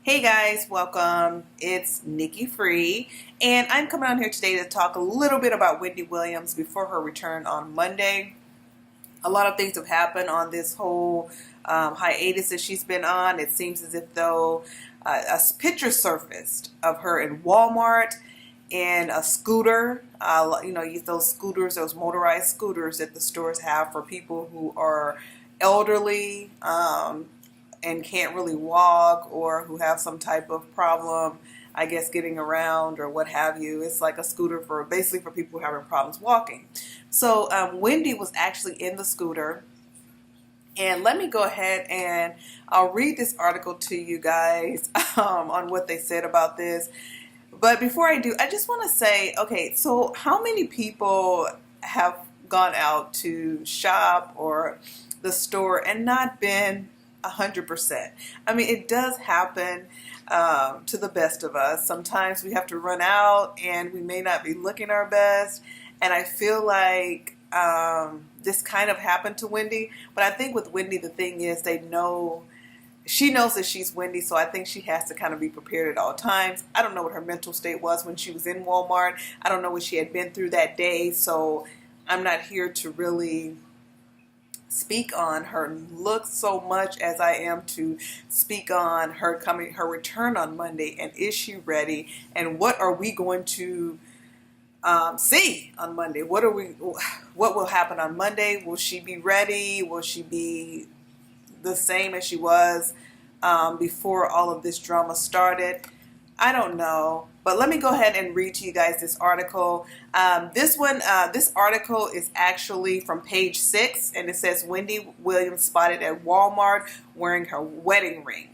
Hey guys, welcome. It's Nikki Free, and I'm coming on here today to talk a little bit about Wendy Williams before her return on Monday. A lot of things have happened on this whole hiatus that she's been on. It seems as if though a picture surfaced of her in Wal Mart in a scooter. Those scooters, those motorized scooters that the stores have for people who are elderly. And can't really walk or who have some type of problem, I guess, getting around or what have you. It's like a scooter for basically for people who are having problems walking. So Wendy was actually in the scooter. And let me go ahead and I'll read this article to you guys on what they said about this. But before I do, I just want to say, okay, so how many people have gone out to shop or the store and not been 100%? I mean, it does happen to the best of us. Sometimes we have to run out and we may not be looking our best. And I feel like this kind of happened to Wendy. But I think with Wendy, the thing is she knows that she's Wendy, so I think she has to kind of be prepared at all times. I don't know what her mental state was when she was in Wal Mart. I don't know what she had been through that day. So I'm not here to really speak on her look so much as I am to speak on her return on Monday, and is she ready, and what are we going to see on Monday? What will happen on Monday? Will she be ready? Will she be the same as she was before all of this drama started? I don't know. But let me go ahead and read to you guys this article. This article is actually from page 6, and it says Wendy Williams spotted at Wal Mart wearing her wedding ring.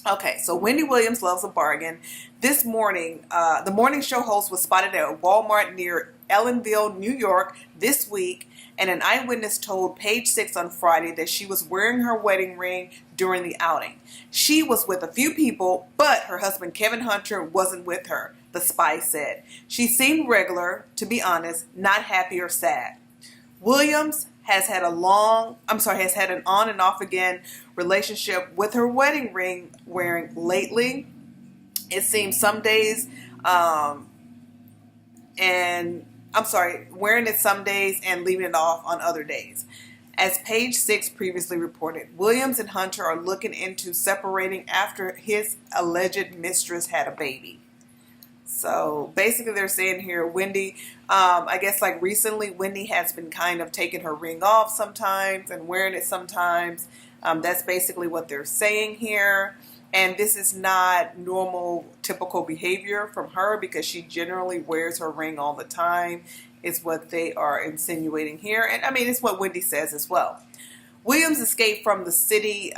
Okay, so Wendy Williams loves a bargain. This morning, the morning show host was spotted at a Walmart near Ellenville, New York this week, and an eyewitness told Page 6 on Friday that she was wearing her wedding ring during the outing. She was with a few people, but her husband Kevin Hunter wasn't with her, the spy said. She seemed regular, to be honest, not happy or sad. Williams has had an on and off again relationship with her wedding ring wearing lately. It seems some days, wearing it some days and leaving it off on other days. As Page 6 previously reported, Williams and Hunter are looking into separating after his alleged mistress had a baby. So basically they're saying here, Wendy, I guess like recently Wendy has been kind of taking her ring off sometimes and wearing it sometimes. That's basically what they're saying here. And this is not normal, typical behavior from her because she generally wears her ring all the time, is what they are insinuating here. And I mean, it's what Wendy says as well. Williams' escape from the city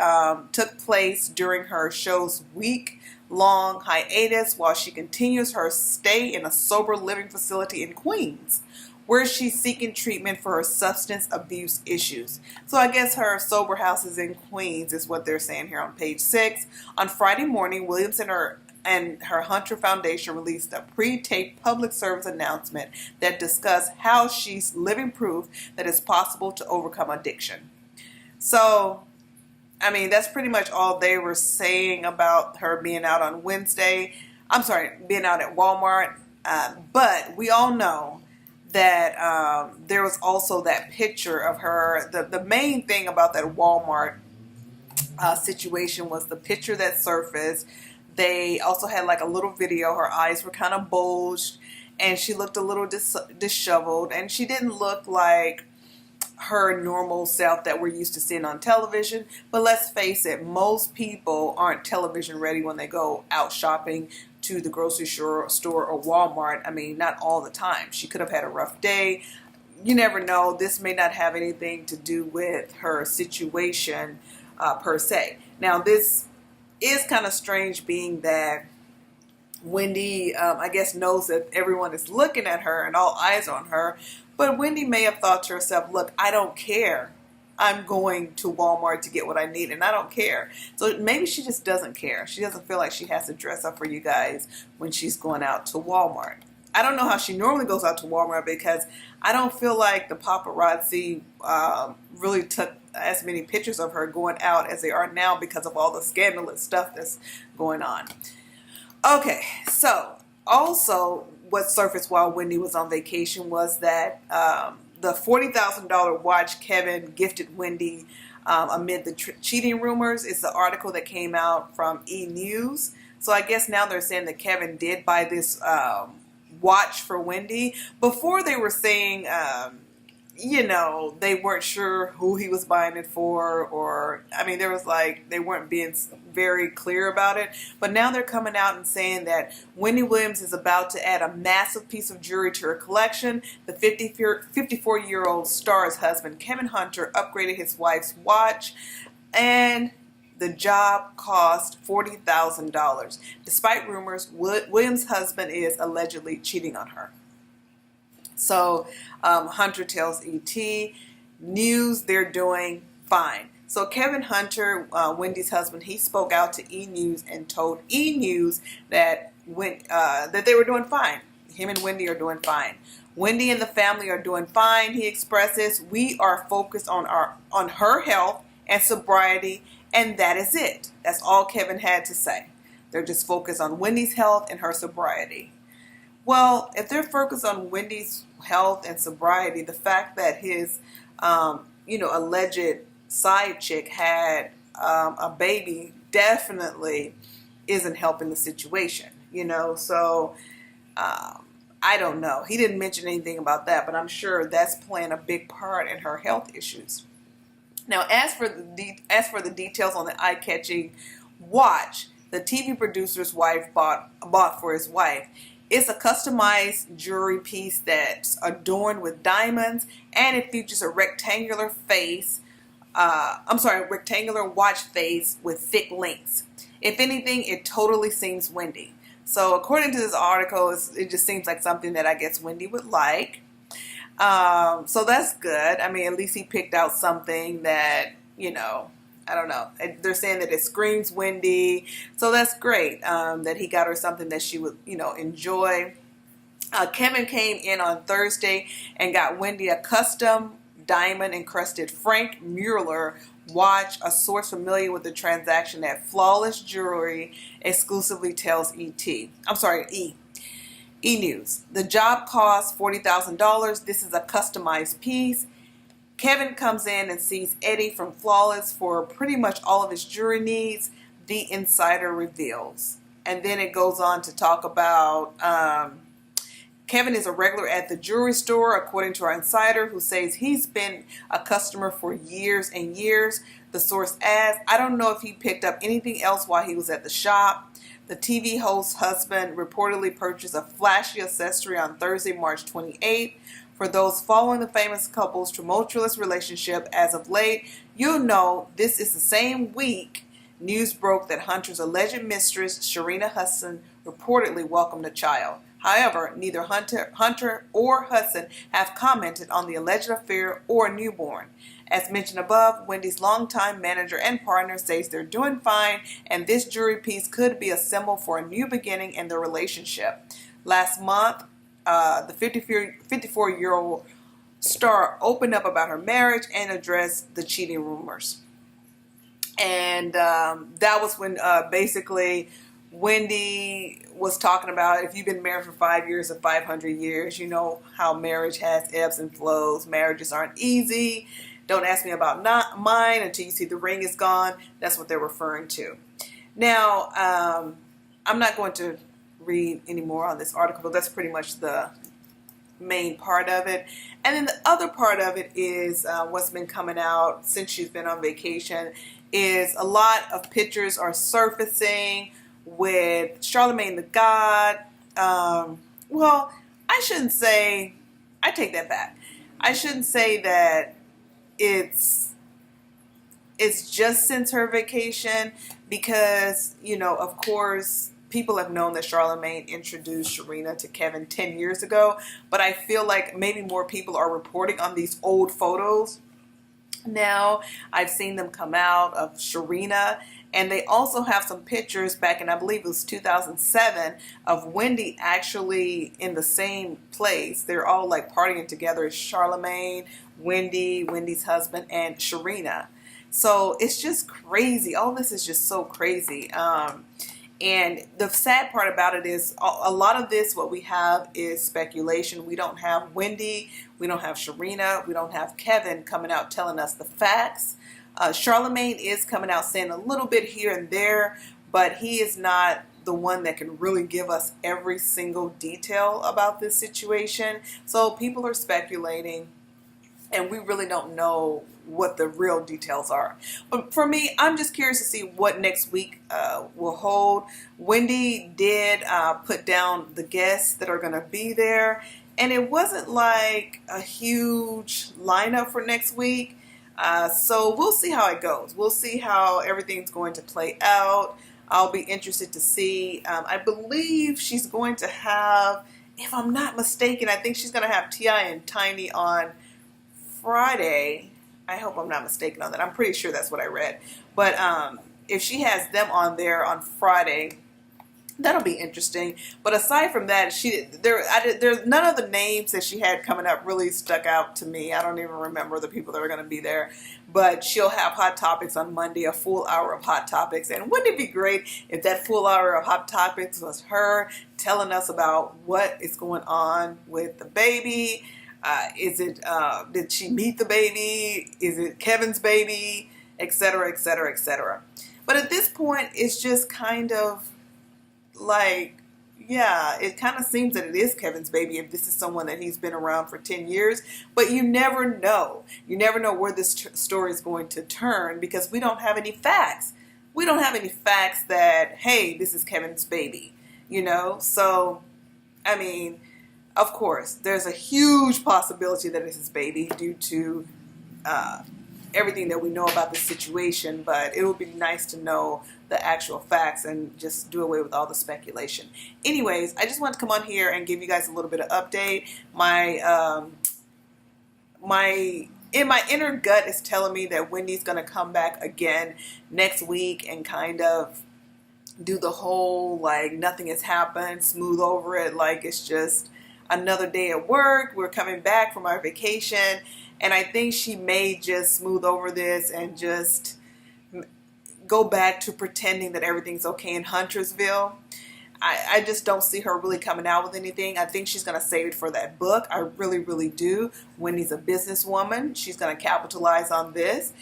took place during her show's week-long hiatus while she continues her stay in a sober living facility in Queens, where she's seeking treatment for her substance abuse issues. So I guess her sober house is in Queens, is what they're saying here on Page 6. On Friday morning, Williams and her Hunter Foundation released a pre-taped public service announcement that discussed how she's living proof that it's possible to overcome addiction. So, I mean, that's pretty much all they were saying about her being out on Wednesday. Being out at Walmart. But we all know that there was also that picture of her. The main thing about that Walmart situation was the picture that surfaced. They also had like a little video. Her eyes were kind of bulged and she looked a little disheveled, and she didn't look like her normal self that we're used to seeing on television. But let's face it, most people aren't television ready when they go out shopping to the grocery store or Walmart. I mean, not all the time. She could have had a rough day. You never know. This may not have anything to do with her situation per se. Now, this is kind of strange, being that Wendy, I guess, knows that everyone is looking at her and all eyes on her. But Wendy may have thought to herself, look, I don't care. I'm going to Walmart to get what I need, and I don't care. So maybe she just doesn't care. She doesn't feel like she has to dress up for you guys when she's going out to Walmart. I don't know how she normally goes out to Walmart because I don't feel like the paparazzi really took as many pictures of her going out as they are now because of all the scandalous stuff that's going on. Okay, so also what surfaced while Wendy was on vacation was that the $40,000 watch Kevin gifted Wendy amid the cheating rumors is the article that came out from E! News. So I guess now they're saying that Kevin did buy this watch for Wendy. Before they were saying, they weren't sure who he was buying it for, or, I mean, there was like, they weren't being very clear about it. But now they're coming out and saying that Wendy Williams is about to add a massive piece of jewelry to her collection. The 54-year-old star's husband, Kevin Hunter, upgraded his wife's watch, and the job cost $40,000. Despite rumors, Williams' husband is allegedly cheating on her. So Hunter tells ET News they're doing fine. So Kevin Hunter, Wendy's husband, he spoke out to E! News and told E! News that that they were doing fine. Him and Wendy are doing fine. Wendy and the family are doing fine, he expresses. We are focused on her health and sobriety, and that is it. That's all Kevin had to say. They're just focused on Wendy's health and her sobriety. Well, if they're focused on Wendy's health and sobriety, the fact that his, alleged side chick had a baby definitely isn't helping the situation, So I don't know. He didn't mention anything about that, but I'm sure that's playing a big part in her health issues. Now, as for the details on the eye-catching watch, the TV producer's wife bought for his wife. It's a customized jewelry piece that's adorned with diamonds, and it features a rectangular watch face with thick links. If anything, it totally seems Wendy. So according to this article, it just seems like something that I guess Wendy would like. So that's good. I mean, at least he picked out something that, I don't know. They're saying that it screams Wendy. So that's great that he got her something that she would, enjoy. Kevin came in on Thursday and got Wendy a custom diamond-encrusted Frank Mueller watch. A source familiar with the transaction at Flawless Jewelry exclusively tells E! News. The job costs $40,000. This is a customized piece. Kevin comes in and sees Eddie from Flawless for pretty much all of his jewelry needs, the insider reveals. And then it goes on to talk about Kevin is a regular at the jewelry store, according to our insider, who says he's been a customer for years and years. The source adds, I don't know if he picked up anything else while he was at the shop. The TV host's husband reportedly purchased a flashy accessory on Thursday, March 28th. For those following the famous couple's tumultuous relationship as of late, you'll know this is the same week news broke that Hunter's alleged mistress, Sharina Hudson, reportedly welcomed a child. However, neither Hunter or Hudson have commented on the alleged affair or newborn. As mentioned above, Wendy's longtime manager and partner says they're doing fine, and this jewelry piece could be a symbol for a new beginning in their relationship. Last month, the 54-year-old star opened up about her marriage and addressed the cheating rumors. And that was when basically Wendy was talking about, if you've been married for 5 years or 500 years, you know how marriage has ebbs and flows. Marriages aren't easy. Don't ask me about mine until you see the ring is gone. That's what they're referring to. Now, I'm not going to read any more on this article, but that's pretty much the main part of it. And then the other part of it is what's been coming out since she's been on vacation is a lot of pictures are surfacing with Charlemagne the God. Well, I shouldn't say, I take that back. I shouldn't say that it's just since her vacation, because, you know, of course, people have known that Charlemagne introduced Sharina to Kevin 10 years ago, but I feel like maybe more people are reporting on these old photos. Now, I've seen them come out of Sharina, And they also have some pictures back in, I believe it was 2007, of Wendy actually in the same place. They're all like partying together. It's Charlemagne, Wendy, Wendy's husband, and Sharina. So it's just crazy. All this is just so crazy. And the sad part about it is a lot of this, what we have is speculation. We don't have Wendy, we don't have Sharina, we don't have Kevin coming out telling us the facts. Charlemagne is coming out saying a little bit here and there, but he is not the one that can really give us every single detail about this situation. So people are speculating, and we really don't know what the real details are. But for me, I'm just curious to see what next week will hold. Wendy did put down the guests that are going to be there, and it wasn't like a huge lineup for next week. So we'll see how it goes. We'll see how everything's going to play out. I'll be interested to see. I believe she's going to have, if I'm not mistaken, I think she's going to have T.I. and Tiny on Friday. I hope I'm not mistaken on that. I'm pretty sure that's what I read. But if she has them on there on Friday, that'll be interesting. But aside from that, there's none of the names that she had coming up really stuck out to me. I don't even remember the people that are going to be there. But she'll have Hot Topics on Monday, a full hour of Hot Topics. And wouldn't it be great if that full hour of Hot Topics was her telling us about what is going on with the baby? Did she meet the baby? Is it Kevin's baby? Etc., etc., etc. But at this point, it's just kind of like, yeah, it kind of seems that it is Kevin's baby if this is someone that he's been around for 10 years. But you never know. You never know where this story is going to turn because we don't have any facts. We don't have any facts that, hey, this is Kevin's baby, you know? So, I mean, of course, there's a huge possibility that it's his baby due to everything that we know about the situation, but it would be nice to know the actual facts and just do away with all the speculation. Anyways, I just wanted to come on here and give you guys a little bit of update. My inner gut is telling me that Wendy's going to come back again next week and kind of do the whole like nothing has happened, smooth over it, like it's just another day at work. We're coming back from our vacation, and I think she may just smooth over this and just go back to pretending that everything's okay in Huntersville. I just don't see her really coming out with anything. I think she's going to save it for that book. I really, really do. Wendy's a businesswoman. She's going to capitalize on this.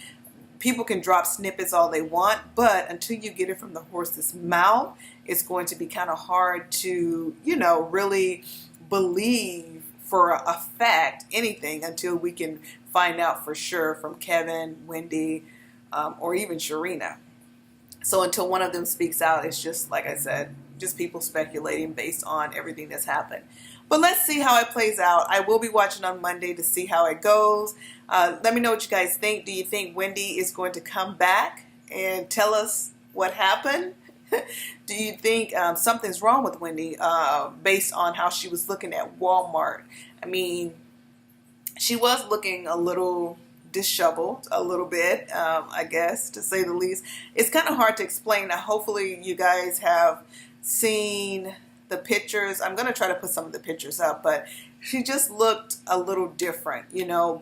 People can drop snippets all they want, but until you get it from the horse's mouth, it's going to be kind of hard to, really believe for a fact anything until we can find out for sure from Kevin, Wendy, or even Sharina. So until one of them speaks out, it's just, like I said, just people speculating based on everything that's happened. But let's see how it plays out. I will be watching on Monday to see how it goes. Let me know what you guys think. Do you think Wendy is going to come back and tell us what happened? Do you think something's wrong with Wendy based on how she was looking at Wal Mart? I mean, she was looking a little disheveled, a little bit, I guess, to say the least. It's kind of hard to explain. Now, hopefully you guys have seen the pictures. I'm going to try to put some of the pictures up, but she just looked a little different,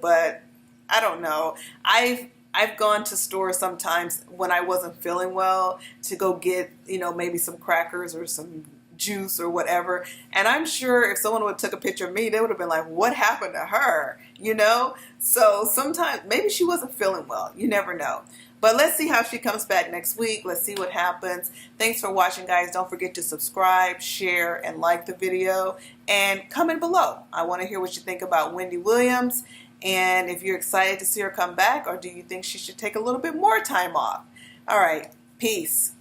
but I don't know. I've gone to stores sometimes when I wasn't feeling well to go get, maybe some crackers or some juice or whatever. And I'm sure if someone would have took a picture of me, they would have been like, what happened to her? So sometimes maybe she wasn't feeling well. You never know. But let's see how she comes back next week. Let's see what happens. Thanks for watching, guys. Don't forget to subscribe, share, and like the video. And comment below. I want to hear what you think about Wendy Williams. And if you're excited to see her come back, or do you think she should take a little bit more time off? All right. Peace.